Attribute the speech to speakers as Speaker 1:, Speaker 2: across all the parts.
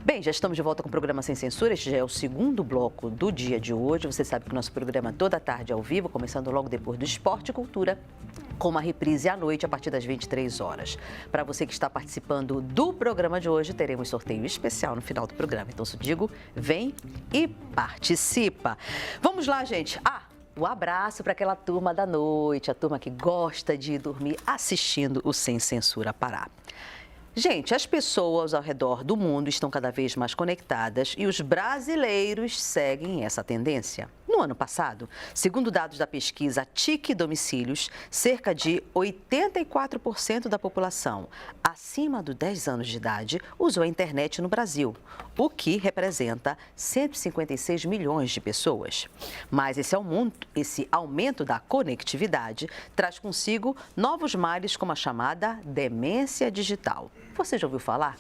Speaker 1: Bem, já estamos de volta com o programa Sem Censura. Este já é o segundo bloco do dia de hoje. Você sabe que o nosso programa é toda tarde ao vivo, começando logo depois do Esporte e Cultura, com uma reprise à noite a partir das 23 horas. Para você que está participando do programa de hoje, teremos sorteio especial no final do programa. Então, se digo, vem e participa. Vamos lá, gente. O abraço para aquela turma da noite, a turma que gosta de dormir assistindo o Sem Censura Pará. Gente, as pessoas ao redor do mundo estão cada vez mais conectadas e os brasileiros seguem essa tendência. No ano passado, segundo dados da pesquisa TIC Domicílios, cerca de 84% da população acima dos 10 anos de idade usou a internet no Brasil, o que representa 156 milhões de pessoas. Mas esse aumento da conectividade traz consigo novos males como a chamada demência digital. Você já ouviu falar?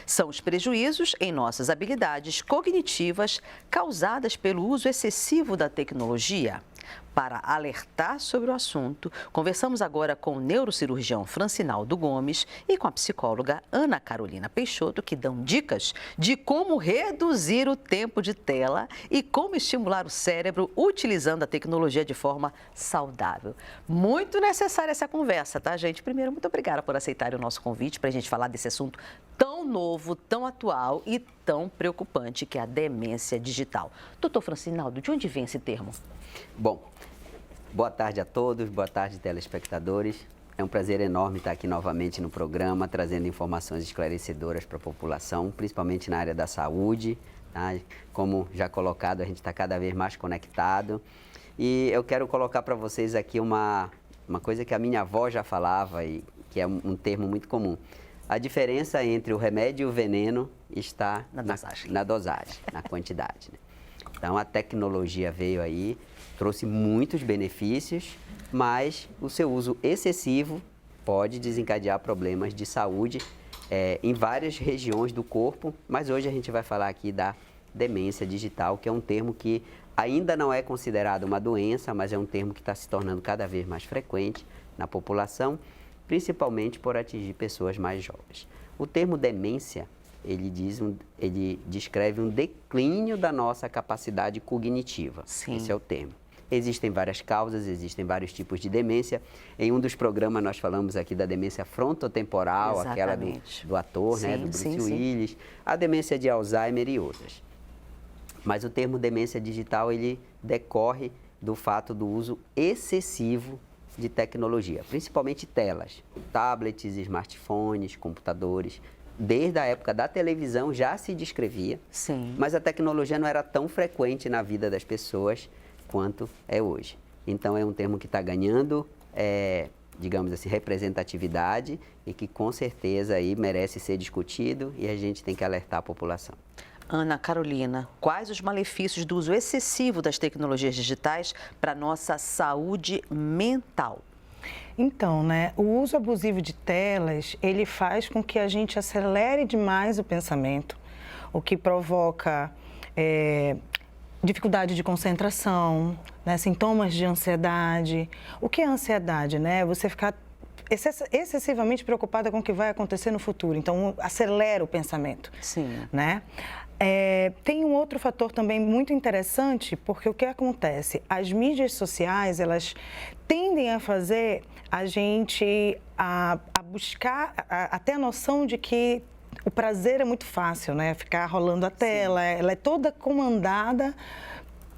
Speaker 1: São os prejuízos em nossas habilidades cognitivas causadas pelo uso excessivo da tecnologia. Para alertar sobre o assunto, conversamos agora com o neurocirurgião Francinaldo Gomes e com a psicóloga Ana Carolina Peixoto, que dão dicas de como reduzir o tempo de tela e como estimular o cérebro utilizando a tecnologia de forma saudável. Muito necessária essa conversa, tá, gente? Primeiro, muito obrigada por aceitarem o nosso convite para a gente falar desse assunto tão novo, tão atual e tão preocupante, que é a demência digital. Doutor Francinaldo, de onde vem esse termo?
Speaker 2: Bom, boa tarde a todos, boa tarde, telespectadores. É um prazer enorme estar aqui novamente no programa, trazendo informações esclarecedoras para a população, principalmente na área da saúde. Tá? Como já colocado, a gente está cada vez mais conectado. E eu quero colocar para vocês aqui uma coisa que a minha avó já falava e que é um termo muito comum. A diferença entre o remédio e o veneno está na dosagem, na quantidade. Né? Então, a tecnologia veio aí, trouxe muitos benefícios, mas o seu uso excessivo pode desencadear problemas de saúde em várias regiões do corpo, mas hoje a gente vai falar aqui da demência digital, que é um termo que ainda não é considerado uma doença, mas é um termo que está se tornando cada vez mais frequente na população, principalmente por atingir pessoas mais jovens. O termo demência, ele descreve um declínio da nossa capacidade cognitiva. Sim. Esse é o termo. Existem várias causas, existem vários tipos de demência. Em um dos programas nós falamos aqui da demência frontotemporal, exatamente, aquela do ator, sim, né, do Bruce Willis, a demência de Alzheimer e outras. Mas o termo demência digital, ele decorre do fato do uso excessivo de tecnologia, principalmente telas, tablets, smartphones, computadores. Desde a época da televisão já se descrevia, sim, mas a tecnologia não era tão frequente na vida das pessoas quanto é hoje. Então, é um termo que está ganhando, digamos assim, representatividade e que com certeza aí merece ser discutido e a gente tem que alertar a população.
Speaker 1: Ana Carolina, quais os malefícios do uso excessivo das tecnologias digitais para a nossa saúde mental?
Speaker 3: Então, né, o uso abusivo de telas, ele faz com que a gente acelere demais o pensamento, o que provoca dificuldade de concentração, né, sintomas de ansiedade. O que é ansiedade, né? Você ficar excessivamente preocupada com o que vai acontecer no futuro. Então, acelera o pensamento. Sim. Né? Tem um outro fator também muito interessante, porque o que acontece? As mídias sociais, elas tendem a fazer a gente a buscar, a ter a noção de que o prazer é muito fácil, né? Ficar rolando a tela, ela é toda comandada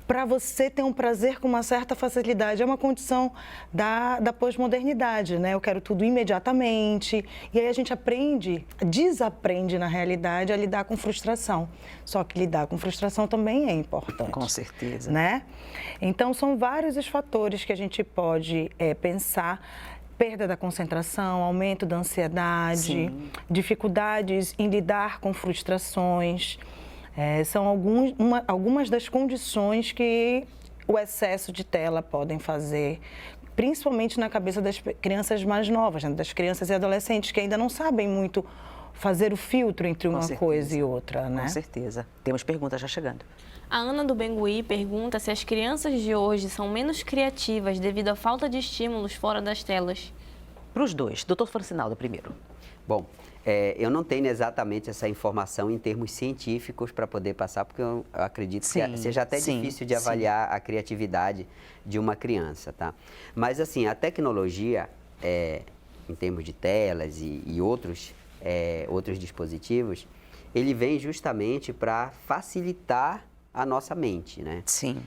Speaker 3: para você ter um prazer com uma certa facilidade. É uma condição da pós-modernidade, né? Eu quero tudo imediatamente. E aí a gente desaprende na realidade a lidar com frustração. Só que lidar com frustração também é importante.
Speaker 1: Com certeza.
Speaker 3: Né? Então, são vários os fatores que a gente pode pensar. Perda da concentração, aumento da ansiedade, sim, dificuldades em lidar com frustrações. São algumas das condições que o excesso de tela podem fazer, principalmente na cabeça das crianças mais novas, né? Das crianças e adolescentes que ainda não sabem muito fazer o filtro entre uma coisa e outra, né?
Speaker 1: Com certeza. Temos perguntas já chegando.
Speaker 4: A Ana do Bengui pergunta se as crianças de hoje são menos criativas devido à falta de estímulos fora das telas.
Speaker 1: Para os dois. Doutor Francinaldo primeiro.
Speaker 2: Bom, eu não tenho exatamente essa informação em termos científicos para poder passar, porque eu acredito que seja até difícil de avaliar a criatividade de uma criança, tá? Mas, assim, a tecnologia, em termos de telas e outros dispositivos, ele vem justamente para facilitar a nossa mente, né?
Speaker 1: Sim.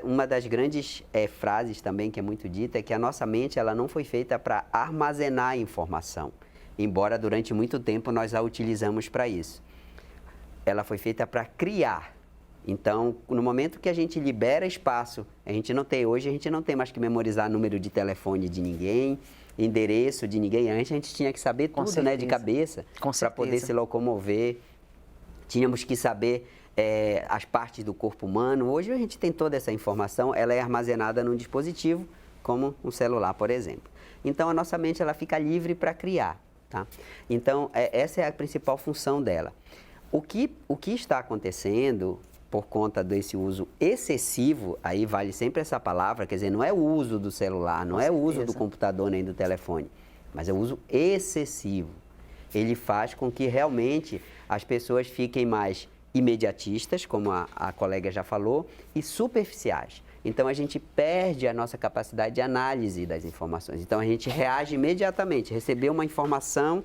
Speaker 2: Uma das grandes frases também que é muito dita é que a nossa mente ela não foi feita para armazenar informação, embora durante muito tempo nós a utilizamos para isso. Ela foi feita para criar. Então, no momento que a gente libera espaço, hoje a gente não tem mais que memorizar número de telefone de ninguém, endereço de ninguém. Antes a gente tinha que saber tudo, né, de cabeça, para poder se locomover. Tínhamos que saber as partes do corpo humano. Hoje a gente tem toda essa informação, ela é armazenada num dispositivo, como um celular, por exemplo. Então, a nossa mente ela fica livre para criar, tá? Então, essa é a principal função dela. O que está acontecendo por conta desse uso excessivo, aí vale sempre essa palavra, quer dizer, não é o uso do celular, não é o uso do computador nem do telefone, mas é o uso excessivo. Ele faz com que realmente as pessoas fiquem mais imediatistas, como a colega já falou, e superficiais. Então, a gente perde a nossa capacidade de análise das informações. Então, a gente reage imediatamente. Recebeu uma informação,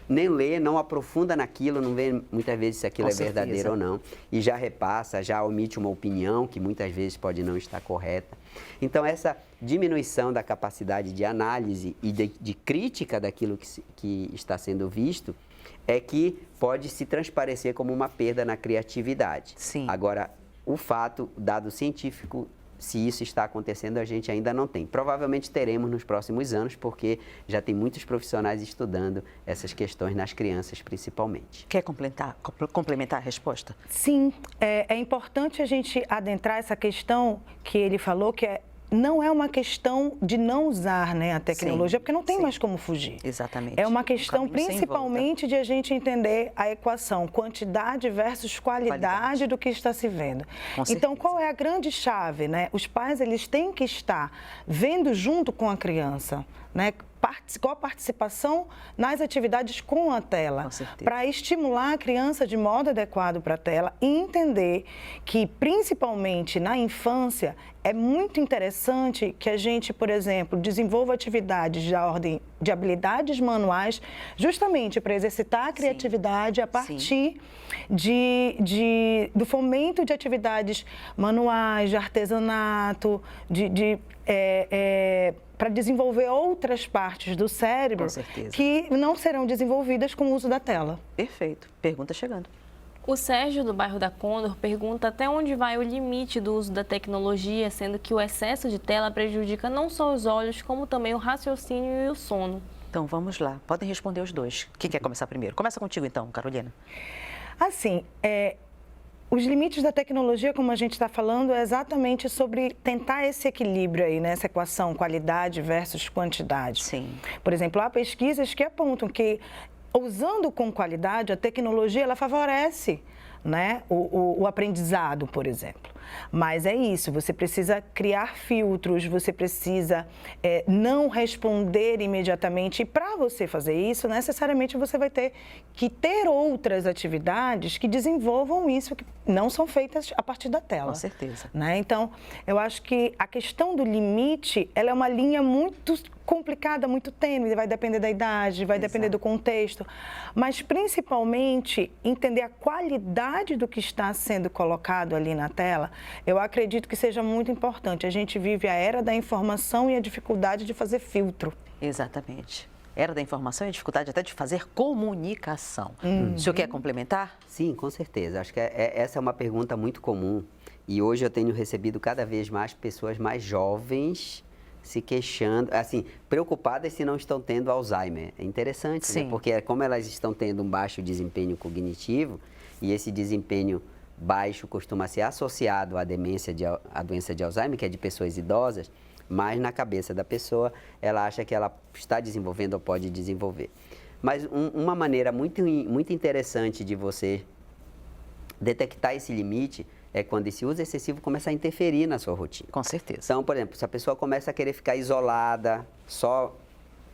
Speaker 2: nem lê, não aprofunda naquilo, não vê muitas vezes se aquilo é verdadeiro ou não. E já repassa, já omite uma opinião que muitas vezes pode não estar correta. Então, essa diminuição da capacidade de análise e de crítica daquilo que está sendo visto é que pode se transparecer como uma perda na criatividade.
Speaker 1: Sim.
Speaker 2: Agora, o fato, dado científico, se isso está acontecendo, a gente ainda não tem. Provavelmente teremos nos próximos anos, porque já tem muitos profissionais estudando essas questões nas crianças, principalmente.
Speaker 1: Quer complementar a resposta?
Speaker 3: Sim, é importante a gente adentrar essa questão que ele falou, que não é uma questão de não usar, né, a tecnologia, porque não tem mais como fugir.
Speaker 1: Exatamente.
Speaker 3: É uma questão principalmente de a gente entender a equação quantidade versus qualidade do que está se vendo. Então, qual é a grande chave, né? Os pais, eles têm que estar vendo junto com a criança, né? Qual a participação nas atividades com a tela, para estimular a criança de modo adequado para a tela e entender que, principalmente na infância, é muito interessante que a gente, por exemplo, desenvolva atividades da ordem de habilidades manuais, justamente para exercitar a criatividade a partir do fomento de atividades manuais, de artesanato, para desenvolver outras partes do cérebro que não serão desenvolvidas com o uso da tela.
Speaker 1: Perfeito. Pergunta chegando.
Speaker 4: O Sérgio, do bairro da Condor, pergunta até onde vai o limite do uso da tecnologia, sendo que o excesso de tela prejudica não só os olhos, como também o raciocínio e o sono.
Speaker 1: Então, vamos lá. Podem responder os dois. Quem quer começar primeiro? Começa contigo, então, Carolina.
Speaker 3: Assim, os limites da tecnologia, como a gente está falando, é exatamente sobre tentar esse equilíbrio aí, né? Essa equação qualidade versus quantidade.
Speaker 1: Sim.
Speaker 3: Por exemplo, há pesquisas que apontam que, usando com qualidade, a tecnologia ela favorece, né, o aprendizado, por exemplo. Mas é isso, você precisa criar filtros, você precisa não responder imediatamente. E para você fazer isso, necessariamente você vai ter que ter outras atividades que desenvolvam isso, que não são feitas a partir da tela.
Speaker 1: Com certeza.
Speaker 3: Né? Então, eu acho que a questão do limite, ela é uma linha muito complicada, muito tênue, vai depender da idade, vai depender do contexto, mas principalmente entender a qualidade do que está sendo colocado ali na tela, eu acredito que seja muito importante. A gente vive a era da informação e a dificuldade de fazer filtro.
Speaker 1: Exatamente. Era da informação e a dificuldade até de fazer comunicação. O senhor quer complementar?
Speaker 2: Sim, com certeza. Acho que essa é uma pergunta muito comum e hoje eu tenho recebido cada vez mais pessoas mais jovens se queixando, assim, preocupadas se não estão tendo Alzheimer. É interessante, né? Porque como elas estão tendo um baixo desempenho cognitivo e esse desempenho baixo costuma ser associado à doença de Alzheimer, que é de pessoas idosas, mas na cabeça da pessoa ela acha que ela está desenvolvendo ou pode desenvolver. Mas uma maneira muito interessante de você detectar esse limite é quando esse uso excessivo começa a interferir na sua rotina.
Speaker 1: Com certeza.
Speaker 2: Então, por exemplo, se a pessoa começa a querer ficar isolada só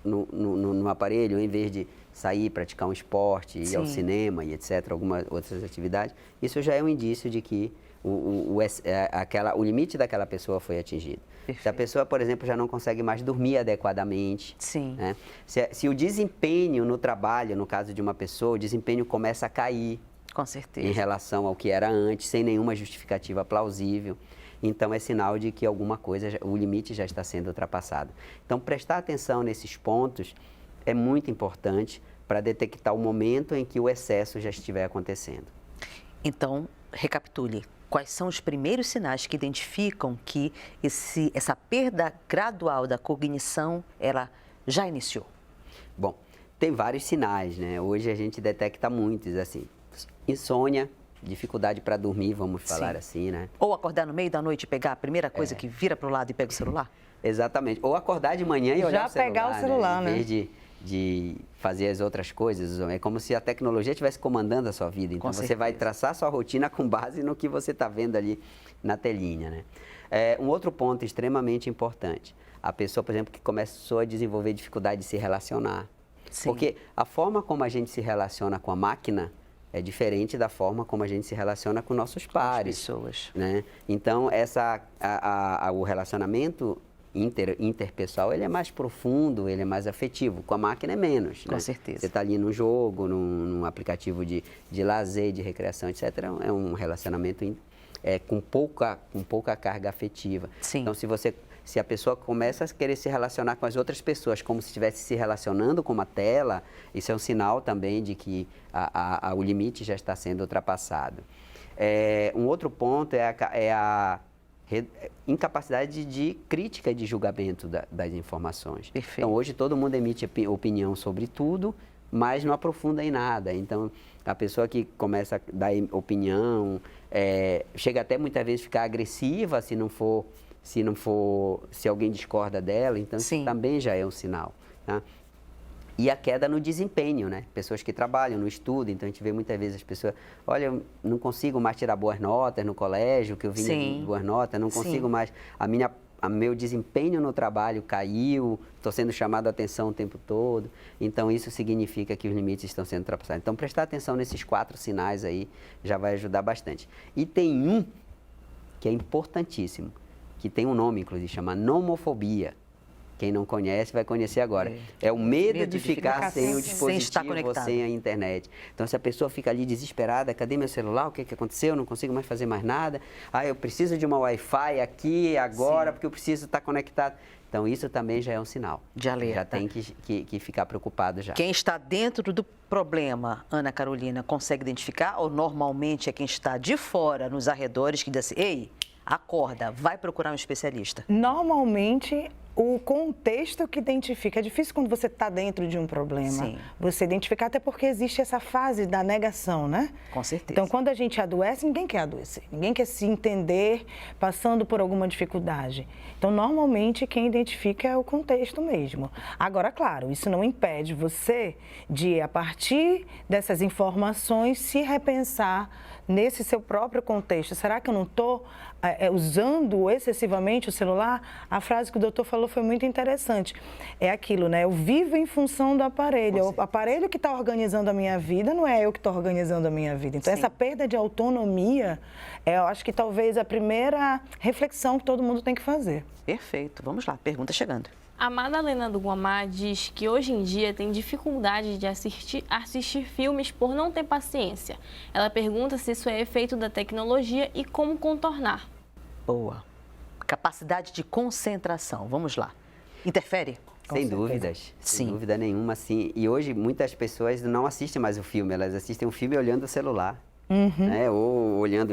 Speaker 2: no aparelho, em vez de sair, praticar um esporte, ir ao
Speaker 1: Sim.
Speaker 2: cinema e etc., algumas outras atividades, isso já é um indício de que o limite daquela pessoa foi atingido.
Speaker 1: Perfeito.
Speaker 2: Se a pessoa, por exemplo, já não consegue mais dormir adequadamente,
Speaker 1: Sim.
Speaker 2: né? Se o desempenho no trabalho, no caso de uma pessoa, o desempenho começa a cair
Speaker 1: Com
Speaker 2: em
Speaker 1: certeza.
Speaker 2: relação ao que era antes, sem nenhuma justificativa plausível, então é sinal de que alguma coisa, o limite já está sendo ultrapassado. Então, prestar atenção nesses pontos é muito importante para detectar o momento em que o excesso já estiver acontecendo.
Speaker 1: Então, recapitule. Quais são os primeiros sinais que identificam que essa perda gradual da cognição, ela já iniciou?
Speaker 2: Bom, tem vários sinais, né? Hoje a gente detecta muitos, assim, insônia, dificuldade para dormir, vamos falar
Speaker 1: Sim.
Speaker 2: assim, né?
Speaker 1: Ou acordar no meio da noite e pegar a primeira coisa que vira para o lado e pega o celular?
Speaker 2: Exatamente. Ou acordar de manhã e olhar
Speaker 3: Já
Speaker 2: o celular,
Speaker 3: pegar o celular, né?
Speaker 2: Em vez de fazer as outras coisas. É como se a tecnologia estivesse comandando a sua vida. Então,
Speaker 1: Com
Speaker 2: você
Speaker 1: certeza.
Speaker 2: vai traçar sua rotina com base no que você está vendo ali na telinha, né? Um outro ponto extremamente importante. A pessoa, por exemplo, que começou a desenvolver dificuldade de se relacionar.
Speaker 1: Sim.
Speaker 2: Porque a forma como a gente se relaciona com a máquina é diferente da forma como a gente se relaciona com nossos pares.
Speaker 1: Pessoas.
Speaker 2: Né? Então, o relacionamento interpessoal, ele é mais profundo, ele é mais afetivo. Com a máquina é menos.
Speaker 1: Com certeza.
Speaker 2: Você está ali num jogo, num aplicativo de lazer, de recreação, etc. É um relacionamento com pouca carga afetiva.
Speaker 1: Sim.
Speaker 2: Então, se a pessoa começa a querer se relacionar com as outras pessoas como se estivesse se relacionando com uma tela, isso é um sinal também de que o limite já está sendo ultrapassado. Um outro ponto é a incapacidade de crítica e de julgamento das informações.
Speaker 1: Perfeito.
Speaker 2: Então, hoje todo mundo emite opinião sobre tudo, mas não aprofunda em nada. Então, a pessoa que começa a dar opinião, chega até muitas vezes a ficar agressiva se alguém discorda dela, então
Speaker 1: Sim.
Speaker 2: isso também já é um sinal. Tá? E a queda no desempenho, né? Pessoas que trabalham no estudo, então a gente vê muitas vezes as pessoas, olha, eu não consigo mais tirar boas notas no colégio, que eu vinha
Speaker 1: Sim.
Speaker 2: de boas notas, não
Speaker 1: Sim.
Speaker 2: consigo mais, meu desempenho no trabalho caiu, estou sendo chamado a atenção o tempo todo, então isso significa que os limites estão sendo ultrapassados. Então prestar atenção nesses 4 sinais aí já vai ajudar bastante. E tem um que é importantíssimo, que tem um nome, inclusive, chama nomofobia. Quem não conhece vai conhecer agora. É o medo de ficar sem o
Speaker 1: sem estar
Speaker 2: dispositivo ou
Speaker 1: conectado.
Speaker 2: sem a internet. Então, se a pessoa fica ali desesperada, cadê meu celular? O que aconteceu? Eu não consigo mais fazer mais nada. Eu preciso de uma Wi-Fi aqui agora,
Speaker 1: Sim.
Speaker 2: porque eu preciso estar conectado. Então, isso também já é um sinal.
Speaker 1: De alerta.
Speaker 2: Já tem que ficar preocupado já.
Speaker 1: Quem está dentro do problema, Ana Carolina, consegue identificar? Ou normalmente é quem está de fora, nos arredores, que diz assim, ei, acorda, vai procurar um especialista?
Speaker 3: Normalmente, o contexto que identifica. É difícil quando você está dentro de um problema.
Speaker 1: Sim.
Speaker 3: Você identificar, até porque existe essa fase da negação, né?
Speaker 1: Com certeza.
Speaker 3: Então, quando a gente adoece, ninguém quer adoecer. Ninguém quer se entender passando por alguma dificuldade. Então, normalmente, quem identifica é o contexto mesmo. Agora, claro, isso não impede você de, a partir dessas informações, se repensar nesse seu próprio contexto. Será que eu não estou usando excessivamente o celular? A frase que o doutor falou foi muito interessante. É aquilo, né? Eu vivo em função do aparelho. É o aparelho que está organizando a minha vida, não é eu que estou organizando a minha vida. Então,
Speaker 1: Sim.
Speaker 3: essa perda de autonomia, eu acho que talvez a primeira reflexão que todo mundo tem que fazer.
Speaker 1: Perfeito. Vamos lá, pergunta chegando.
Speaker 4: A Madalena do Guamá diz que hoje em dia tem dificuldade de assistir filmes por não ter paciência. Ela pergunta se isso é efeito da tecnologia e como contornar.
Speaker 1: Boa. Capacidade de concentração. Vamos lá. Interfere?
Speaker 2: Sem dúvidas, sem
Speaker 1: Sim.
Speaker 2: dúvida nenhuma, sim. E hoje muitas pessoas não assistem mais o filme, elas assistem o filme olhando o celular, né? Ou olhando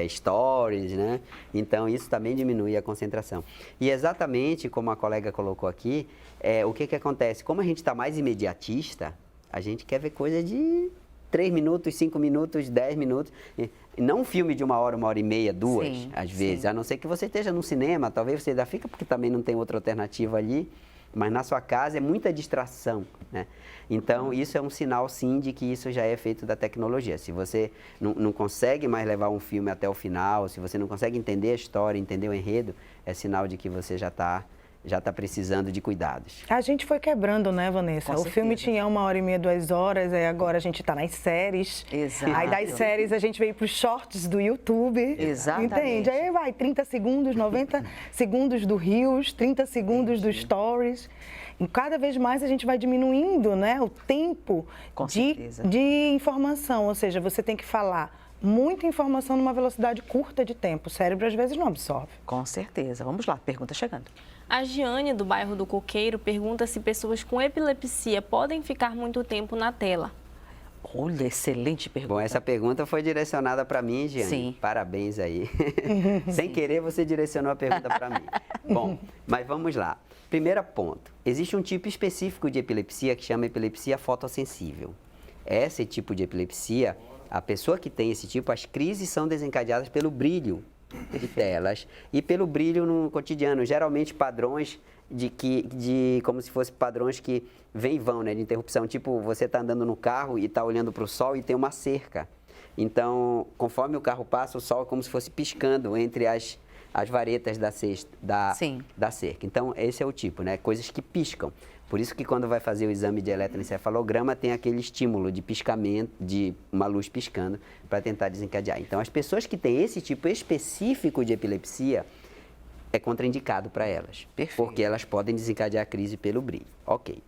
Speaker 2: stories, né? Então isso também diminui a concentração. E exatamente como a colega colocou aqui, o que acontece? Como a gente está mais imediatista, a gente quer ver coisa de 3 minutos, 5 minutos, 10 minutos. Não um filme de 1 hora, 1h30, 2,
Speaker 1: Sim,
Speaker 2: às vezes.
Speaker 1: sim.
Speaker 2: A não ser que você esteja no cinema, talvez você ainda fica porque também não tem outra alternativa ali. Mas na sua casa é muita distração, né? Então, isso é um sinal, sim, de que isso já é feito da tecnologia. Se você não consegue mais levar um filme até o final, se você não consegue entender a história, entender o enredo, é sinal de que você já está já está precisando de cuidados.
Speaker 3: A gente foi quebrando, né, Vanessa?
Speaker 1: Com
Speaker 3: o filme
Speaker 1: certeza.
Speaker 3: tinha 1h30, 2 horas, aí agora a gente está nas séries.
Speaker 1: Exato.
Speaker 3: Aí das séries a gente veio para os shorts do YouTube.
Speaker 1: Exatamente.
Speaker 3: Entende? Aí vai 30 segundos, 90 segundos do Reels, 30 segundos do Stories. E cada vez mais a gente vai diminuindo, né, o tempo
Speaker 1: Com certeza.
Speaker 3: de informação. Ou seja, você tem que falar muita informação numa velocidade curta de tempo. O cérebro às vezes não absorve.
Speaker 1: Com certeza. Vamos lá, pergunta chegando.
Speaker 4: A Giane, do bairro do Coqueiro, pergunta se pessoas com epilepsia podem ficar muito tempo na tela.
Speaker 1: Olha, excelente pergunta.
Speaker 2: Bom, essa pergunta foi direcionada para mim, Giane.
Speaker 1: Sim.
Speaker 2: Parabéns aí. Sem querer, você direcionou a pergunta para mim. Bom, mas vamos lá. Primeiro ponto. Existe um tipo específico de epilepsia que chama epilepsia fotossensível. Esse tipo de epilepsia, a pessoa que tem esse tipo, as crises são desencadeadas pelo brilho de telas e pelo brilho no cotidiano. Geralmente padrões como se fossem padrões que vêm e vão, né, de interrupção. Tipo, você está andando no carro e está olhando para o sol e tem uma cerca. Então, conforme o carro passa, o sol é como se fosse piscando entre as varetas da cerca. Então, esse é o tipo, né? Coisas que piscam. Por isso que quando vai fazer o exame de eletroencefalograma, tem aquele estímulo de piscamento, de uma luz piscando, para tentar desencadear. Então, as pessoas que têm esse tipo específico de epilepsia, é contraindicado para elas.
Speaker 1: Perfeito.
Speaker 2: Porque elas podem desencadear a crise pelo brilho. Ok.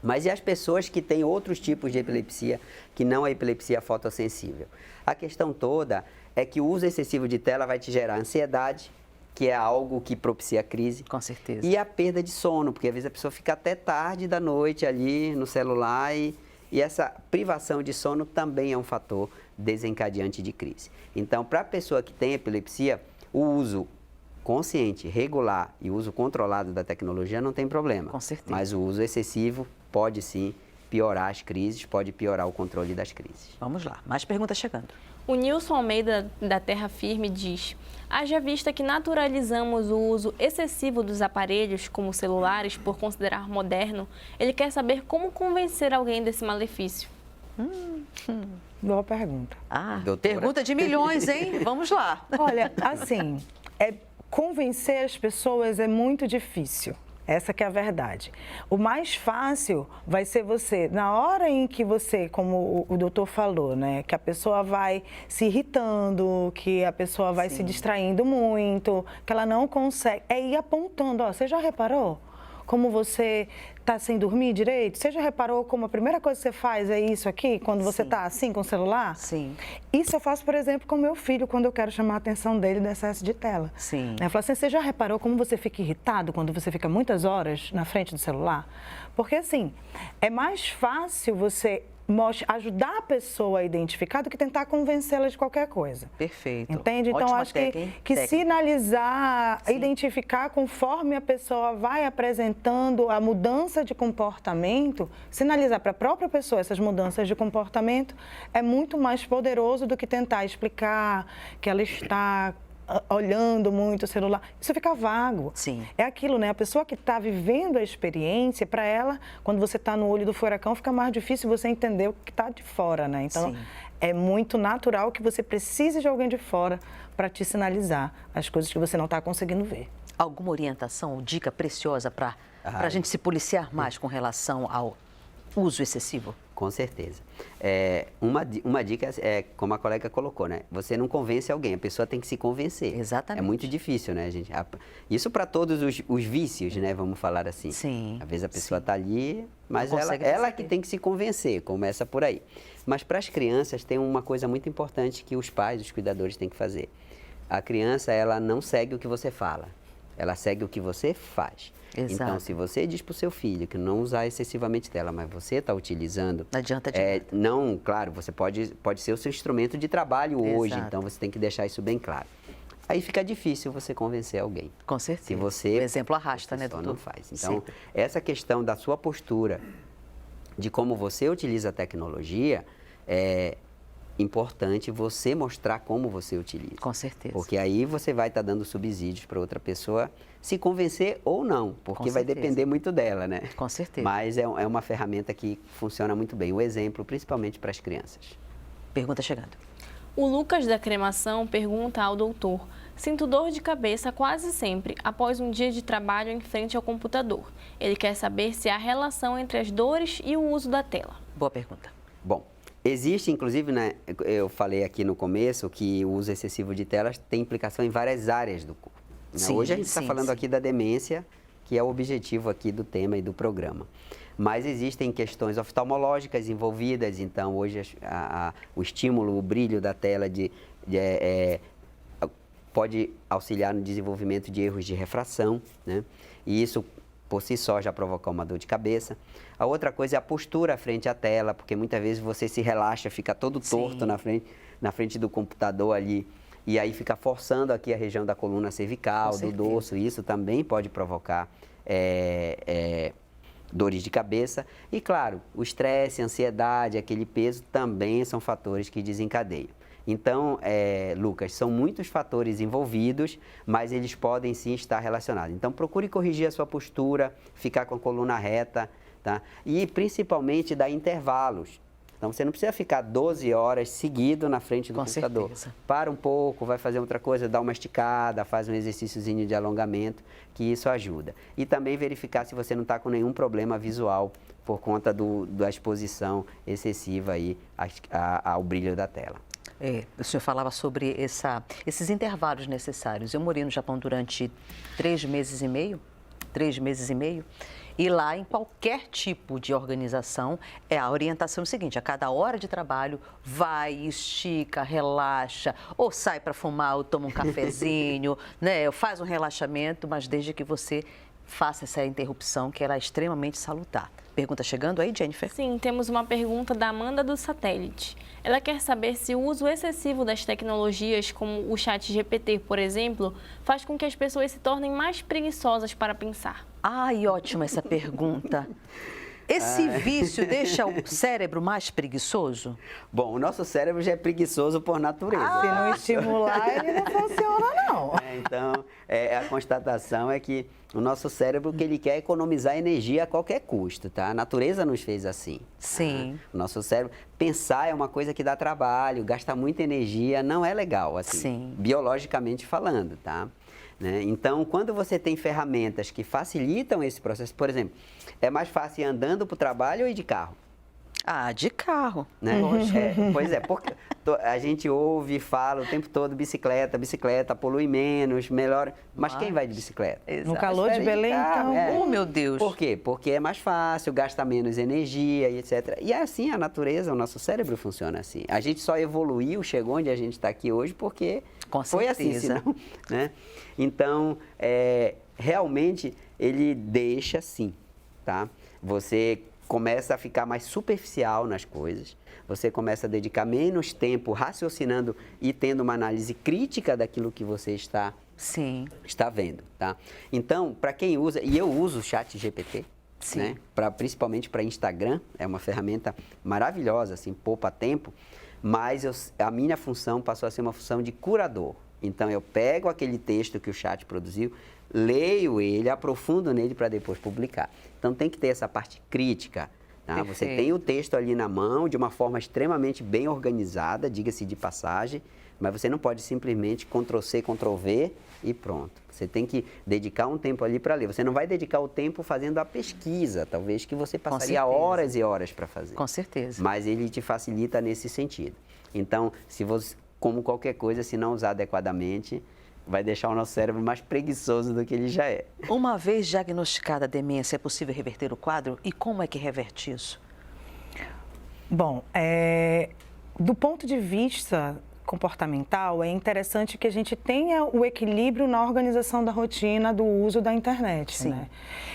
Speaker 2: Mas e as pessoas que têm outros tipos de epilepsia, que não é epilepsia fotossensível? A questão toda é que o uso excessivo de tela vai te gerar ansiedade, que é algo que propicia a crise.
Speaker 1: Com certeza.
Speaker 2: E a perda de sono, porque às vezes a pessoa fica até tarde da noite ali no celular e essa privação de sono também é um fator desencadeante de crise. Então, para a pessoa que tem epilepsia, o uso consciente, regular e o uso controlado da tecnologia não tem problema.
Speaker 1: Com certeza.
Speaker 2: Mas o uso excessivo pode sim piorar as crises, pode piorar o controle das crises.
Speaker 1: Vamos lá, mais perguntas chegando.
Speaker 4: O Nilson Almeida, da Terra Firme, diz: haja vista que naturalizamos o uso excessivo dos aparelhos, como celulares, por considerar moderno, ele quer saber como convencer alguém desse malefício.
Speaker 3: Boa pergunta.
Speaker 1: Ah,
Speaker 2: Doutora.
Speaker 1: pergunta de milhões, hein? Vamos lá.
Speaker 3: Olha, assim, convencer as pessoas é muito difícil. Essa que é a verdade. O mais fácil vai ser você, na hora em que você, como o doutor falou, né, que a pessoa vai se irritando, que a pessoa vai se distraindo muito, que ela não consegue, é ir apontando, ó, você já reparou como você está sem dormir direito? Você já reparou como a primeira coisa que você faz é isso aqui, quando você está assim com o celular?
Speaker 1: Sim.
Speaker 3: Isso eu faço, por exemplo, com meu filho, quando eu quero chamar a atenção dele do excesso de tela.
Speaker 1: Sim.
Speaker 3: Eu falo assim, você já reparou como você fica irritado quando você fica muitas horas na frente do celular? Porque, assim, é mais fácil você ajudar a pessoa a identificar do que tentar convencê-la de qualquer coisa.
Speaker 1: Perfeito.
Speaker 3: Entende? Então,
Speaker 1: Ótima
Speaker 3: acho
Speaker 1: técnica.
Speaker 3: que sinalizar, identificar conforme a pessoa vai apresentando a mudança de comportamento, sinalizar para a própria pessoa essas mudanças de comportamento é muito mais poderoso do que tentar explicar que ela está olhando muito o celular. Isso fica vago.
Speaker 1: Sim.
Speaker 3: É aquilo, né? A pessoa que está vivendo a experiência, para ela, quando você está no olho do furacão, fica mais difícil você entender o que está de fora, né? Então,
Speaker 1: Sim.
Speaker 3: é muito natural que você precise de alguém de fora para te sinalizar as coisas que você não está conseguindo ver.
Speaker 1: Alguma orientação ou dica preciosa para a gente se policiar mais com relação ao uso excessivo?
Speaker 2: Com certeza. Uma dica é, como a colega colocou, né? Você não convence alguém, a pessoa tem que se convencer.
Speaker 1: Exatamente.
Speaker 2: É muito difícil, né, gente? Isso para todos os vícios, né? Vamos falar assim.
Speaker 1: Sim.
Speaker 2: Às vezes a pessoa está ali, mas
Speaker 1: Não consegue
Speaker 2: ela
Speaker 1: perceber.
Speaker 2: que tem que se convencer, começa por aí. Mas para as crianças tem uma coisa muito importante que os pais, os cuidadores têm que fazer. A criança, ela não segue o que você fala, ela segue o que você faz.
Speaker 1: Exato.
Speaker 2: Então, se você diz para o seu filho que não usar excessivamente tela, mas você está utilizando...
Speaker 1: Não adianta de nada.
Speaker 2: Não, claro, você pode ser o seu instrumento de trabalho hoje,
Speaker 1: Exato.
Speaker 2: então você tem que deixar isso bem claro. Aí fica difícil você convencer alguém.
Speaker 1: Com certeza.
Speaker 2: Se você...
Speaker 1: O exemplo arrasta,
Speaker 2: você
Speaker 1: né,
Speaker 2: só
Speaker 1: doutor?
Speaker 2: não faz. Então,
Speaker 1: Sempre.
Speaker 2: essa questão da sua postura, de como você utiliza a tecnologia, é importante você mostrar como você utiliza.
Speaker 1: Com certeza.
Speaker 2: Porque aí você vai estar dando subsídios para outra pessoa se convencer ou não, porque
Speaker 1: Com
Speaker 2: vai
Speaker 1: certeza.
Speaker 2: depender muito dela, né?
Speaker 1: Com certeza.
Speaker 2: Mas é uma ferramenta que funciona muito bem. O exemplo, principalmente para as crianças.
Speaker 1: Pergunta chegando.
Speaker 4: O Lucas da Cremação pergunta ao doutor Sinto dor de cabeça quase sempre após um dia de trabalho em frente ao computador. Ele quer saber se há relação entre as dores e o uso da tela.
Speaker 1: Boa pergunta.
Speaker 2: Bom, existe, inclusive, né, eu falei aqui no começo que o uso excessivo de telas tem implicação em várias áreas do corpo. Né?
Speaker 1: Sim,
Speaker 2: Hoje a gente está
Speaker 1: sim,
Speaker 2: falando
Speaker 1: sim.
Speaker 2: aqui da demência, que é o objetivo aqui do tema e do programa. Mas existem questões oftalmológicas envolvidas, então hoje o estímulo, o brilho da tela pode auxiliar no desenvolvimento de erros de refração, né? E isso por si só já provoca uma dor de cabeça. A outra coisa é a postura frente à tela, porque muitas vezes você se relaxa, fica todo torto na frente do computador ali, e aí fica forçando aqui a região da coluna cervical, do dorso. Isso também pode provocar dores de cabeça. E claro, o estresse, a ansiedade, aquele peso também são fatores que desencadeiam. Então, Lucas, são muitos fatores envolvidos, mas eles podem sim estar relacionados. Então, procure corrigir a sua postura, ficar com a coluna reta, tá? E principalmente dar intervalos. Então, você não precisa ficar 12 horas seguido na frente do computador.
Speaker 1: Certeza.
Speaker 2: Para um pouco, vai fazer outra coisa, dá uma esticada, faz um exercíciozinho de alongamento, que isso ajuda. E também verificar se você não está com nenhum problema visual por conta da exposição excessiva aí ao brilho da tela.
Speaker 1: O senhor falava sobre esses intervalos necessários. Eu morei no Japão durante 3 meses e meio, e lá, em qualquer tipo de organização, a orientação é o seguinte: a cada hora de trabalho, vai, estica, relaxa, ou sai para fumar, ou toma um cafezinho, né? Ou faz um relaxamento, mas desde que você faça essa interrupção, que ela é extremamente salutar. Pergunta chegando aí, Jennifer?
Speaker 4: Sim, temos uma pergunta da Amanda do Satélite. Ela quer saber se o uso excessivo das tecnologias, como o ChatGPT, por exemplo, faz com que as pessoas se tornem mais preguiçosas para pensar.
Speaker 1: Ai, ótima essa pergunta. Esse vício deixa o cérebro mais preguiçoso?
Speaker 2: Bom, o nosso cérebro já é preguiçoso por natureza.
Speaker 3: Se não estimular, ele não funciona, não.
Speaker 2: Então, a constatação é que o nosso cérebro, o que ele quer é economizar energia a qualquer custo, tá? A natureza nos fez assim.
Speaker 1: Sim.
Speaker 2: O nosso cérebro, pensar é uma coisa que dá trabalho, gasta muita energia, não é legal, assim,
Speaker 1: Sim.
Speaker 2: biologicamente falando, tá? Né? Então, quando você tem ferramentas que facilitam esse processo, por exemplo, é mais fácil ir andando para o trabalho ou ir de carro?
Speaker 1: Ah, de carro.
Speaker 2: Né? Pois é, porque a gente ouve e fala o tempo todo bicicleta polui menos, melhor. Mas quem vai de bicicleta?
Speaker 3: No calor de Belém,
Speaker 2: carro,
Speaker 3: então.
Speaker 1: Oh, meu Deus.
Speaker 2: Por quê? Porque é mais fácil, gasta menos energia e etc. E assim a natureza, o nosso cérebro funciona assim. A gente só evoluiu, chegou onde a gente está aqui hoje porque
Speaker 1: Com
Speaker 2: foi assim,
Speaker 1: certeza.
Speaker 2: senão, né? Então, realmente, ele deixa sim, tá? Você começa a ficar mais superficial nas coisas, você começa a dedicar menos tempo raciocinando e tendo uma análise crítica daquilo que você está vendo, tá? Então, para quem usa, e eu uso o ChatGPT, né? Principalmente para Instagram, é uma ferramenta maravilhosa, assim, poupa tempo, mas a minha função passou a ser uma função de curador. Então, eu pego aquele texto que o chat produziu, leio ele, aprofundo nele para depois publicar. Então, tem que ter essa parte crítica. Tá? Você tem o texto ali na mão, de uma forma extremamente bem organizada, diga-se de passagem, mas você não pode simplesmente Ctrl+C, Ctrl+V e pronto. Você tem que dedicar um tempo ali para ler. Você não vai dedicar o tempo fazendo a pesquisa, talvez que você passaria horas e horas para fazer.
Speaker 1: Com certeza.
Speaker 2: Mas ele te facilita nesse sentido. Então, se você, como qualquer coisa, se não usar adequadamente, vai deixar o nosso cérebro mais preguiçoso do que ele já é.
Speaker 1: Uma vez diagnosticada a demência, é possível reverter o quadro? E como é que reverte isso?
Speaker 3: Bom, do ponto de vista comportamental, é interessante que a gente tenha o equilíbrio na organização da rotina do uso da internet,
Speaker 1: Sim.
Speaker 3: né?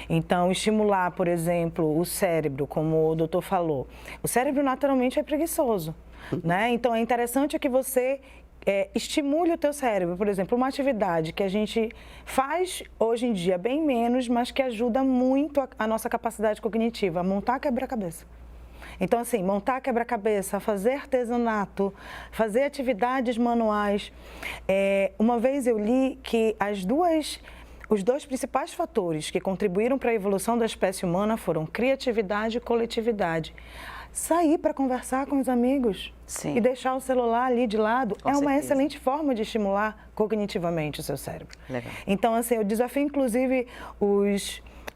Speaker 3: Então, estimular, por exemplo, o cérebro, como o doutor falou. O cérebro naturalmente é preguiçoso, né? Então, é interessante que você estimule o teu cérebro. Por exemplo, uma atividade que a gente faz hoje em dia bem menos, mas que ajuda muito a nossa capacidade cognitiva, montar quebra-cabeça. Então, assim, montar quebra-cabeça, fazer artesanato, fazer atividades manuais. Uma vez eu li que os dois principais fatores que contribuíram para a evolução da espécie humana foram criatividade e coletividade. sair para conversar com os amigos.
Speaker 1: Sim.
Speaker 3: E deixar o celular ali de lado
Speaker 1: Com
Speaker 3: é uma
Speaker 1: certeza.
Speaker 3: excelente forma de estimular cognitivamente o seu cérebro.
Speaker 1: Legal.
Speaker 3: Então, assim, eu desafio, inclusive,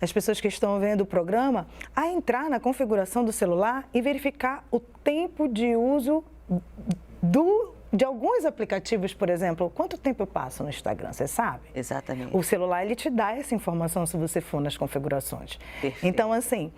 Speaker 3: as pessoas que estão vendo o programa a entrar na configuração do celular e verificar o tempo de uso de alguns aplicativos, por exemplo. Quanto tempo eu passo no Instagram, você sabe?
Speaker 1: Exatamente.
Speaker 3: O celular, ele te dá essa informação se você for nas configurações.
Speaker 1: Perfeito.
Speaker 3: Então, assim,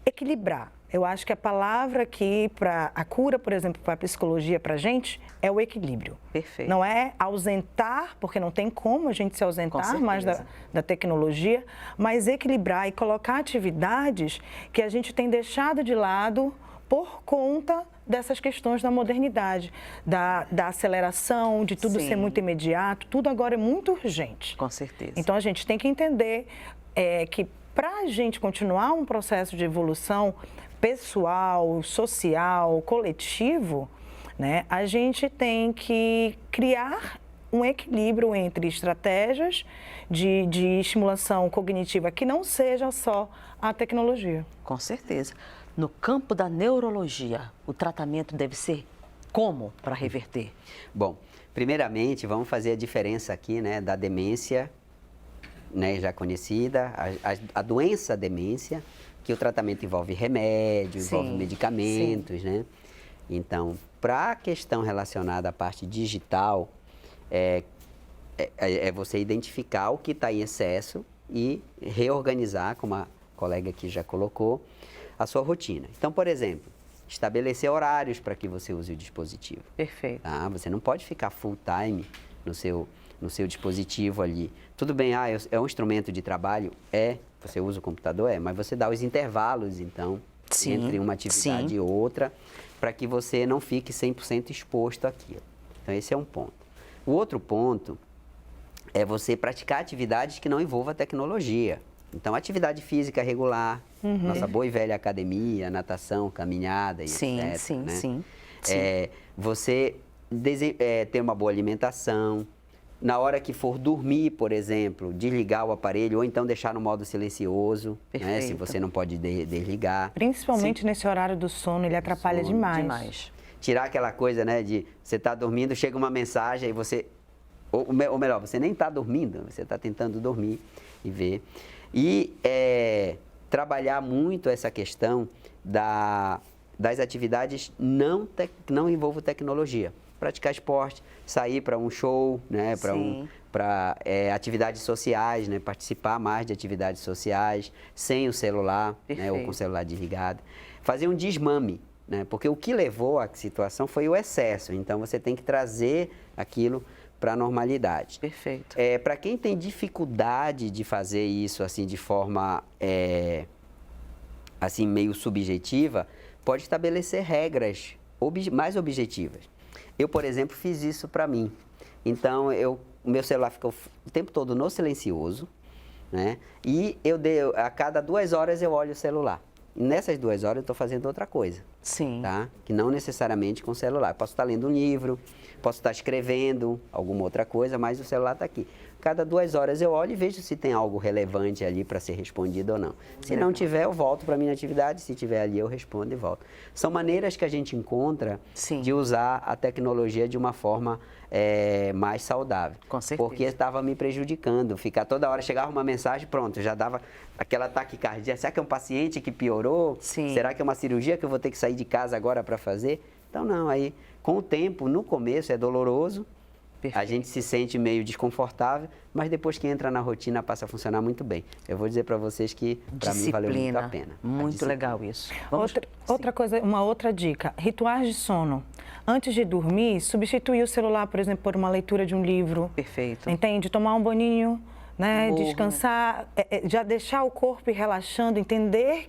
Speaker 3: equilibrar. Eu acho que a palavra aqui para a cura, por exemplo, para a psicologia, para a gente, é o equilíbrio.
Speaker 1: Perfeito.
Speaker 3: Não é ausentar, porque não tem como a gente se ausentar mais
Speaker 1: certeza.
Speaker 3: da tecnologia, mas equilibrar e colocar atividades que a gente tem deixado de lado por conta dessas questões da modernidade, da aceleração, de tudo
Speaker 1: Sim.
Speaker 3: ser muito imediato, tudo agora é muito urgente.
Speaker 1: Com certeza.
Speaker 3: Então, a gente tem que entender que para a gente continuar um processo de evolução pessoal, social, coletivo, né, a gente tem que criar um equilíbrio entre estratégias de estimulação cognitiva que não seja só a tecnologia.
Speaker 1: Com certeza. No campo da neurologia, o tratamento deve ser como para reverter?
Speaker 2: Bom, primeiramente, vamos fazer a diferença aqui, né, da demência, né, já conhecida, a doença demência, que o tratamento envolve remédio,
Speaker 1: Sim,
Speaker 2: envolve medicamentos, né? Então, para a questão relacionada à parte digital, é você identificar o que está em excesso e reorganizar, como a colega aqui já colocou, a sua rotina. Então, por exemplo, estabelecer horários para que você use o dispositivo.
Speaker 1: Perfeito.
Speaker 2: Tá? Você não pode ficar full time no seu dispositivo ali. Tudo bem, é um instrumento de trabalho? Você usa o computador? Mas você dá os intervalos, então,
Speaker 1: Sim,
Speaker 2: entre uma atividade
Speaker 1: sim.
Speaker 2: e outra, para que você não fique 100% exposto àquilo. Então, esse é um ponto. O outro ponto é você praticar atividades que não envolvam a tecnologia. Então, atividade física regular, nossa boa e velha academia, natação, caminhada e
Speaker 1: Sim,
Speaker 2: etc.
Speaker 1: sim,
Speaker 2: né?
Speaker 1: sim.
Speaker 2: Você ter uma boa alimentação. Na hora que for dormir, por exemplo, desligar o aparelho ou então deixar no modo silencioso, né? Se
Speaker 1: Perfeito.
Speaker 2: você não pode desligar.
Speaker 3: Principalmente nesse horário do sono, ele atrapalha
Speaker 2: Sono,
Speaker 3: demais.
Speaker 2: Tirar aquela coisa, né, de você tá dormindo, chega uma mensagem e você... Ou melhor, você nem está dormindo, você está tentando dormir e ver. E trabalhar muito essa questão das atividades não envolvam tecnologia. Praticar esporte, sair para um show, né, para atividades sociais, né, participar mais de atividades sociais, sem o celular, né, ou com o celular desligado. Fazer um desmame, né, porque o que levou à situação foi o excesso. Então, você tem que trazer aquilo para a normalidade.
Speaker 1: Perfeito.
Speaker 2: Para quem tem dificuldade de fazer isso assim de forma assim meio subjetiva, pode estabelecer regras mais objetivas. Eu, por exemplo, fiz isso para mim. Então, o meu celular fica o tempo todo no silencioso, né? E a cada 2 horas eu olho o celular. E nessas 2 horas eu estou fazendo outra coisa.
Speaker 1: Sim.
Speaker 2: Tá? Que não necessariamente com o celular. Posso estar lendo um livro, posso estar escrevendo alguma outra coisa, mas o celular está aqui. Cada 2 horas eu olho e vejo se tem algo relevante ali para ser respondido ou não. Se não tiver, eu volto para a minha atividade. Se tiver ali, eu respondo e volto. São maneiras que a gente encontra de usar a tecnologia de uma forma mais saudável.
Speaker 1: Com certeza.
Speaker 2: Porque estava me prejudicando. Ficar toda hora, chegava uma mensagem, pronto, já dava aquela taquicardia. Será que é um paciente que piorou?
Speaker 1: Sim.
Speaker 2: Será que é uma cirurgia que eu vou ter que sair de casa agora para fazer? Então, não. Aí, com o tempo, no começo é doloroso.
Speaker 1: Perfeito.
Speaker 2: A gente se sente meio desconfortável, mas depois que entra na rotina passa a funcionar muito bem. Eu vou dizer para vocês que para mim valeu muito a pena.
Speaker 1: Muito legal isso.
Speaker 3: Outra coisa, uma outra dica, rituais de sono. Antes de dormir, substituir o celular, por exemplo, por uma leitura de um livro.
Speaker 1: Perfeito.
Speaker 3: Entende? Tomar um banhinho, né?
Speaker 1: Morno.
Speaker 3: Descansar, já deixar o corpo ir relaxando, entender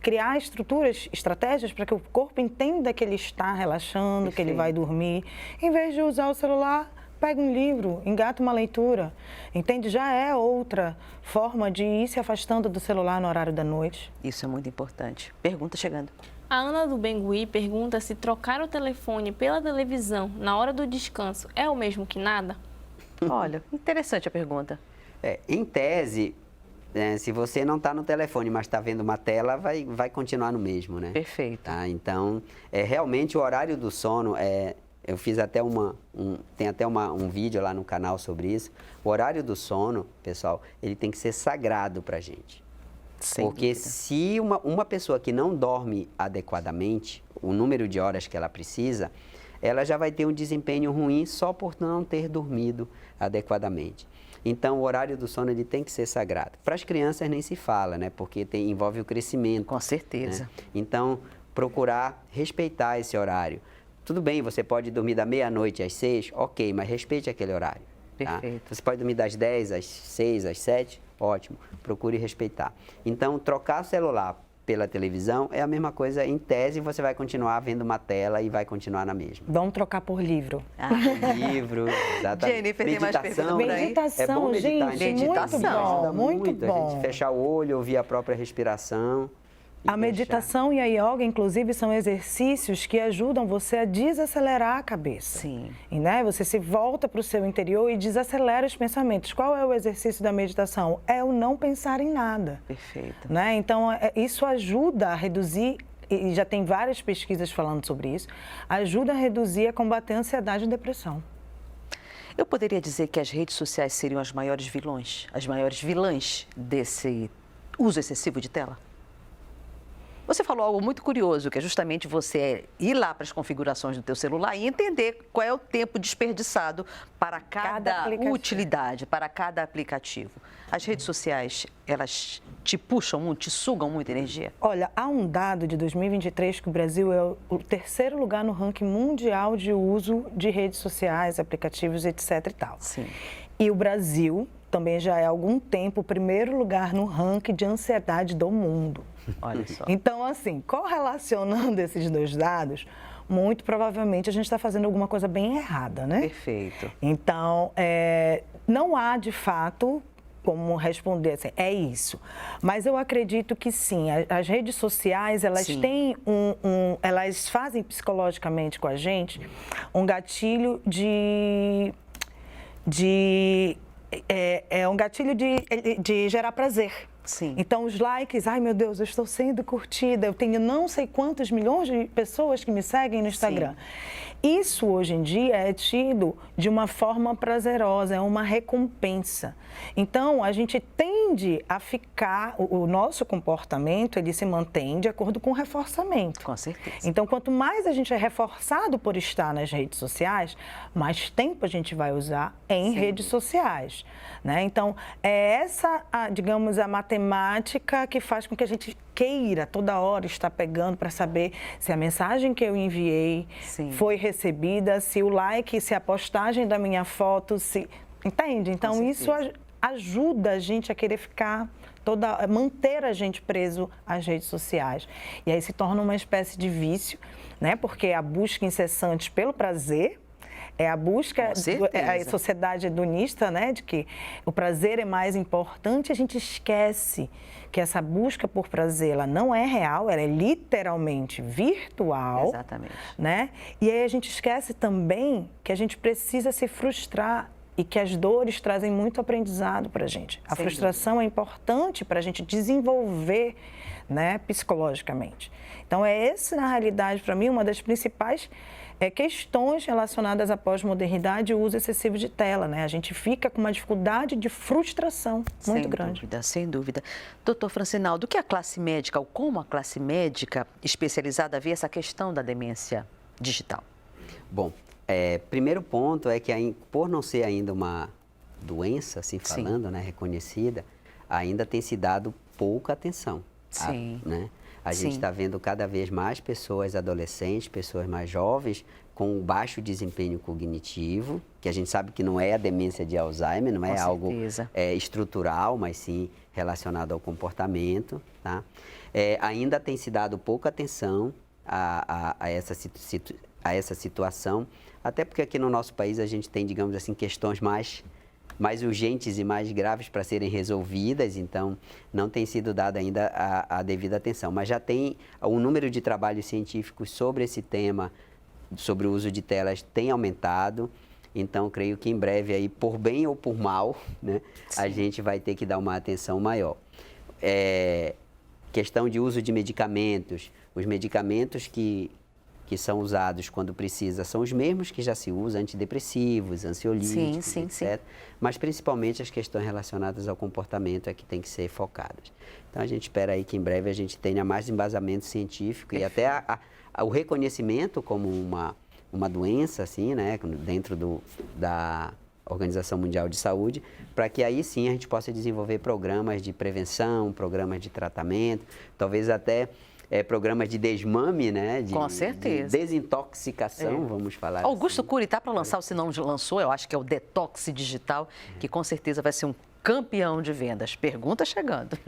Speaker 3: criar estratégias para que o corpo entenda que ele está relaxando, que ele vai dormir. Em vez de usar o celular, pega um livro, engata uma leitura. Entende? Já é outra forma de ir se afastando do celular no horário da noite.
Speaker 1: Isso é muito importante. Pergunta chegando.
Speaker 4: A Ana do Bengui pergunta se trocar o telefone pela televisão na hora do descanso é o mesmo que nada?
Speaker 1: Olha, interessante a pergunta.
Speaker 2: Em tese, se você não está no telefone, mas está vendo uma tela, vai continuar no mesmo, né?
Speaker 1: Perfeito.
Speaker 2: Tá? Então, realmente o horário do sono, eu fiz até tem até um vídeo lá no canal sobre isso. O horário do sono, pessoal, ele tem que ser sagrado para a gente.
Speaker 1: Sem
Speaker 2: Porque
Speaker 1: dúvida.
Speaker 2: se uma pessoa que não dorme adequadamente, o número de horas que ela precisa, ela já vai ter um desempenho ruim só por não ter dormido adequadamente. Então, o horário do sono ele tem que ser sagrado. Para as crianças nem se fala, né? Porque envolve o crescimento.
Speaker 1: Com certeza.
Speaker 2: Né? Então, procurar respeitar esse horário. Tudo bem, você pode dormir da meia-noite às 6, ok, mas respeite aquele horário. Tá?
Speaker 1: Perfeito.
Speaker 2: Você pode dormir das 10 às 6, às 7, ótimo, procure respeitar. Então, trocar o celular pela televisão é a mesma coisa, em tese você vai continuar vendo uma tela e vai continuar na mesma.
Speaker 3: Vamos trocar por livro.
Speaker 2: Livro, exatamente.
Speaker 1: Jennifer, tem mais perguntas por aí?
Speaker 3: Meditação,
Speaker 2: é bom meditar,
Speaker 3: gente,
Speaker 1: meditação.
Speaker 3: muito bom, muito
Speaker 2: A
Speaker 3: bom.
Speaker 2: gente fechar o olho, ouvir a própria respiração. e
Speaker 3: A meditação e a yoga, inclusive, são exercícios que ajudam você a desacelerar a cabeça.
Speaker 1: Sim.
Speaker 3: E, né, você se volta para o seu interior e desacelera os pensamentos. Qual é o exercício da meditação? É o não pensar em nada.
Speaker 1: Perfeito.
Speaker 3: Né? Então, isso ajuda a reduzir, e já tem várias pesquisas falando sobre isso, ajuda a reduzir e a combater a ansiedade e a depressão.
Speaker 1: Eu poderia dizer que as redes sociais seriam as maiores vilãs desse uso excessivo de tela? Você falou algo muito curioso, que é justamente você ir lá para as configurações do teu celular e entender qual é o tempo desperdiçado para cada utilidade, para cada aplicativo. As redes sociais, elas te puxam muito, te sugam muita energia?
Speaker 3: Olha, há um dado de 2023 que o Brasil é o terceiro lugar no ranking mundial de uso de redes sociais, aplicativos, etc. e tal.
Speaker 1: Sim.
Speaker 3: E o Brasil também já é há algum tempo o primeiro lugar no ranking de ansiedade do mundo.
Speaker 1: Olha só.
Speaker 3: Então, assim, correlacionando esses dois dados, muito provavelmente a gente está fazendo alguma coisa bem errada, né?
Speaker 1: Perfeito.
Speaker 3: Então, não há, de fato, como responder assim, é isso. Mas eu acredito que sim, as redes sociais, elas
Speaker 1: Sim.
Speaker 3: têm elas fazem psicologicamente com a gente um gatilho um gatilho de gerar prazer.
Speaker 1: Sim.
Speaker 3: Então, os likes, ai meu Deus, eu estou sendo curtida, eu tenho não sei quantos milhões de pessoas que me seguem no Instagram. Isso, hoje em dia, é tido de uma forma prazerosa, é uma recompensa. Então, a gente tende a ficar, o nosso comportamento, ele se mantém de acordo com o reforçamento.
Speaker 1: Com certeza.
Speaker 3: Então, quanto mais a gente é reforçado por estar nas redes sociais, mais tempo a gente vai usar em redes sociais, né? Então, é essa, digamos, a matemática que faz com que a gente queira toda hora estar pegando para saber se a mensagem que eu enviei
Speaker 1: Sim.
Speaker 3: foi recebida, se o like, se a postagem da minha foto, se... Entende? Então, isso ajuda a gente a querer ficar manter a gente preso às redes sociais. E aí se torna uma espécie de vício, né? Porque a busca incessante pelo prazer, é a busca, a sociedade hedonista, né? De que o prazer é mais importante, a gente esquece que essa busca por prazer, ela não é real, ela é literalmente virtual.
Speaker 1: Exatamente.
Speaker 3: Né? E aí a gente esquece também que a gente precisa se frustrar e que as dores trazem muito aprendizado para a gente. A frustração é importante para a gente desenvolver, né, psicologicamente. Então, essa, na realidade, para mim, uma das principais questões relacionadas à pós-modernidade e o uso excessivo de tela, né? A gente fica com uma dificuldade de frustração muito grande.
Speaker 1: Sem dúvida. Doutor Francinaldo, o que a classe médica, ou como a classe médica especializada vê essa questão da demência digital?
Speaker 2: Bom, primeiro ponto é que por não ser ainda uma doença, assim falando, né, reconhecida, ainda tem se dado pouca atenção.
Speaker 1: Sim.
Speaker 2: Né? A gente está vendo cada vez mais pessoas adolescentes, pessoas mais jovens, com baixo desempenho cognitivo, que a gente sabe que não é a demência de Alzheimer, não é algo estrutural, mas sim relacionado ao comportamento. Tá? Ainda tem se dado pouca atenção a essa situação, até porque aqui no nosso país a gente tem, digamos assim, questões mais urgentes e mais graves para serem resolvidas, então não tem sido dada ainda a devida atenção. Mas já tem o número de trabalhos científicos sobre esse tema, sobre o uso de telas, tem aumentado. Então, creio que em breve, aí, por bem ou por mal, né, a gente vai ter que dar uma atenção maior. Questão de uso de medicamentos. Os medicamentos que são usados quando precisa são os mesmos que já se usam, antidepressivos, ansiolíticos,
Speaker 1: sim,
Speaker 2: etc. Mas principalmente as questões relacionadas ao comportamento é que tem que ser focadas. Então a gente espera aí que em breve a gente tenha mais embasamento científico e até o reconhecimento como uma doença, assim, né, dentro da Organização Mundial de Saúde, para que aí sim a gente possa desenvolver programas de prevenção, programas de tratamento, talvez até programas de desmame, né?
Speaker 1: Com certeza.
Speaker 2: De desintoxicação, vamos falar
Speaker 1: Augusto
Speaker 2: assim.
Speaker 1: Cury está para lançar, ou se não lançou, eu acho que é o Detox Digital, que com certeza vai ser um campeão de vendas. Pergunta chegando.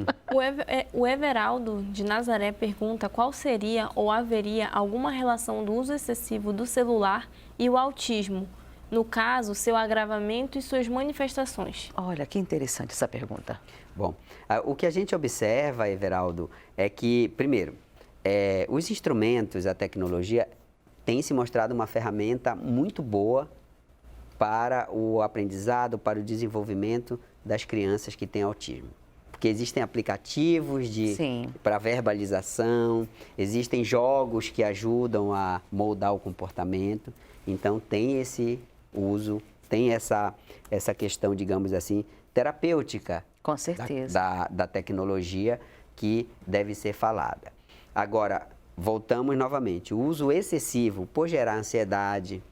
Speaker 4: O Everaldo de Nazaré pergunta qual seria ou haveria alguma relação do uso excessivo do celular e o autismo. No caso, seu agravamento e suas manifestações.
Speaker 1: Olha, que interessante essa pergunta.
Speaker 2: Bom, o que a gente observa, Everaldo, é que, primeiro, os instrumentos, a tecnologia, tem se mostrado uma ferramenta muito boa para o aprendizado, para o desenvolvimento das crianças que têm autismo. Porque existem aplicativos para verbalização, existem jogos que ajudam a moldar o comportamento. Então, tem esse uso, tem essa questão, digamos assim, terapêutica.
Speaker 1: Com certeza.
Speaker 2: Da tecnologia que deve ser falada. Agora, voltamos novamente, o uso excessivo pode gerar ansiedade,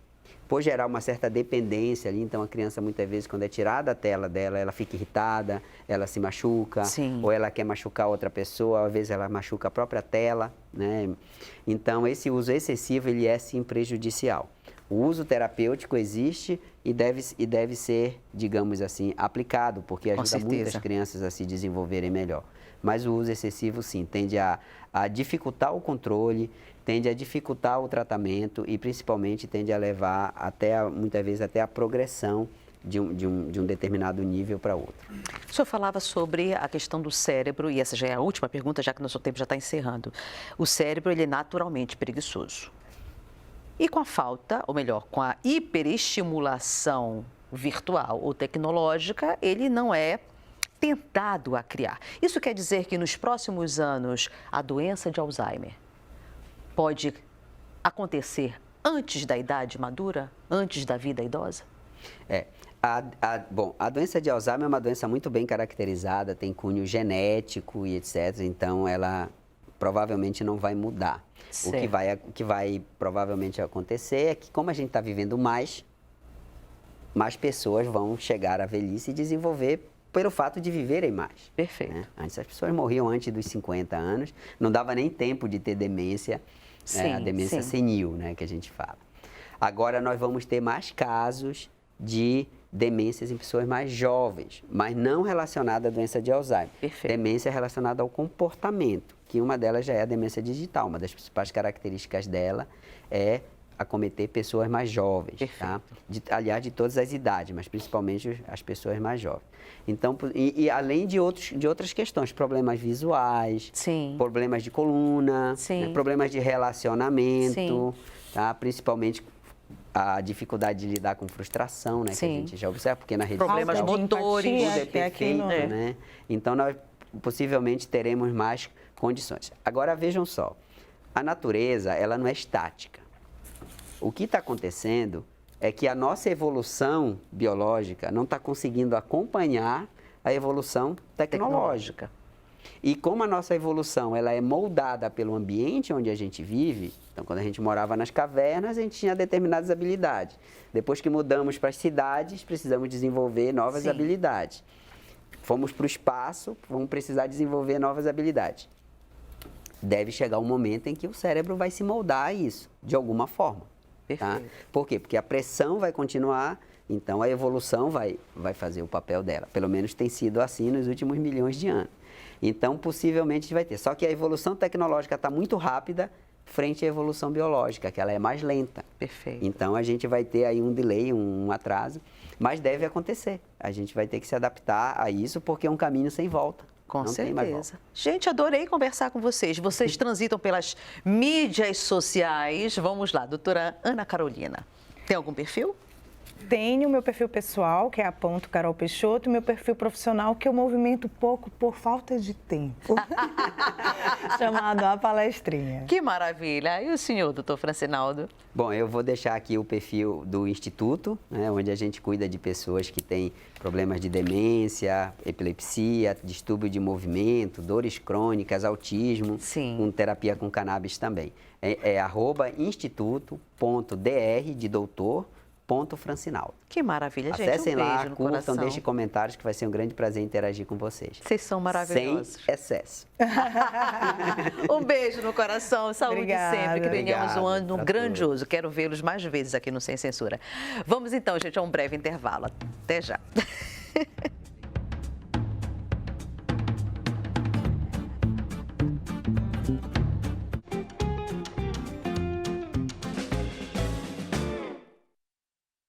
Speaker 2: pode gerar uma certa dependência ali, então a criança muitas vezes quando é tirada a tela dela, ela fica irritada, ela se machuca, ou ela quer machucar outra pessoa, às vezes ela machuca a própria tela, né? Então esse uso excessivo, ele é sim prejudicial. O uso terapêutico existe e deve ser, digamos assim, aplicado, porque ajuda muitas crianças a se desenvolverem melhor. Mas o uso excessivo, sim, tende a dificultar o controle, tende a dificultar o tratamento e, principalmente, tende a levar, muitas vezes, até a progressão de um determinado nível para outro.
Speaker 1: O senhor falava sobre a questão do cérebro, e essa já é a última pergunta, já que nosso tempo já está encerrando. O cérebro, ele é naturalmente preguiçoso. E com a falta, ou melhor, com a hiperestimulação virtual ou tecnológica, ele não é tentado a criar. Isso quer dizer que nos próximos anos a doença de Alzheimer pode acontecer antes da idade madura, antes da vida idosa?
Speaker 2: Bom, a doença de Alzheimer é uma doença muito bem caracterizada, tem cunho genético e etc. Então, ela provavelmente não vai mudar. O que vai provavelmente acontecer é que, como a gente está vivendo mais pessoas vão chegar à velhice e desenvolver pelo fato de viverem mais.
Speaker 1: Perfeito.
Speaker 2: Né? Antes as pessoas morriam antes dos 50 anos, não dava nem tempo de ter demência, a demência senil, né, que a gente fala. Agora nós vamos ter mais casos de demências em pessoas mais jovens, mas não relacionada à doença de Alzheimer.
Speaker 1: Perfeito.
Speaker 2: Demência relacionada ao comportamento, que uma delas já é a demência digital. Uma das principais características dela é acometer pessoas mais jovens, tá? Aliás, de todas as idades, mas principalmente as pessoas mais jovens. Então, além de outras questões, problemas visuais, problemas de coluna, né, problemas de relacionamento, tá? Principalmente a dificuldade de lidar com frustração, né, que a gente já observa, porque na rede
Speaker 1: problemas
Speaker 2: social
Speaker 1: motores,
Speaker 2: tudo é perfeito, né? Então, nós possivelmente teremos mais condições. Agora, vejam só, a natureza, ela não é estática. O que está acontecendo é que a nossa evolução biológica não está conseguindo acompanhar a evolução tecnológica. E como a nossa evolução ela é moldada pelo ambiente onde a gente vive, então quando a gente morava nas cavernas, a gente tinha determinadas habilidades. Depois que mudamos para as cidades, precisamos desenvolver novas habilidades. Fomos para o espaço, vamos precisar desenvolver novas habilidades. Deve chegar um momento em que o cérebro vai se moldar a isso, de alguma forma. Tá? Por quê? Porque a pressão vai continuar, então a evolução vai fazer o papel dela. Pelo menos tem sido assim nos últimos milhões de anos. Então, possivelmente vai ter. Só que a evolução tecnológica está muito rápida frente à evolução biológica, que ela é mais lenta.
Speaker 1: Perfeito.
Speaker 2: Então, a gente vai ter aí um delay, um atraso, mas deve acontecer. A gente vai ter que se adaptar a isso, porque é um caminho sem volta.
Speaker 1: Com certeza. Gente, adorei conversar com vocês. Vocês transitam pelas mídias sociais. Vamos lá, doutora Ana Carolina. Tem algum perfil?
Speaker 3: Tenho o meu perfil pessoal, que é a ponto Carol Peixoto, e meu perfil profissional, que eu movimento pouco por falta de tempo, chamado A Palestrinha.
Speaker 1: Que maravilha! E o senhor, doutor Francinaldo?
Speaker 2: Bom, eu vou deixar aqui o perfil do Instituto, né, onde a gente cuida de pessoas que têm problemas de demência, epilepsia, distúrbio de movimento, dores crônicas, autismo,
Speaker 1: Sim.
Speaker 2: com terapia com cannabis também. É @instituto.dr de doutor, Francinaldo.
Speaker 1: Que maravilha, gente.
Speaker 2: Acessem
Speaker 1: Um beijo
Speaker 2: lá,
Speaker 1: no
Speaker 2: curtam,
Speaker 1: coração.
Speaker 2: deixem comentários que vai ser um grande prazer interagir com vocês.
Speaker 1: Vocês são maravilhosos.
Speaker 2: Sem excesso.
Speaker 1: Um beijo no coração, saúde
Speaker 3: Obrigada.
Speaker 1: sempre, que tenhamos um
Speaker 2: Obrigado
Speaker 1: ano
Speaker 2: pra
Speaker 1: grandioso. Quero vê-los mais vezes aqui no Sem Censura. Vamos então, gente, a um breve intervalo. Até já.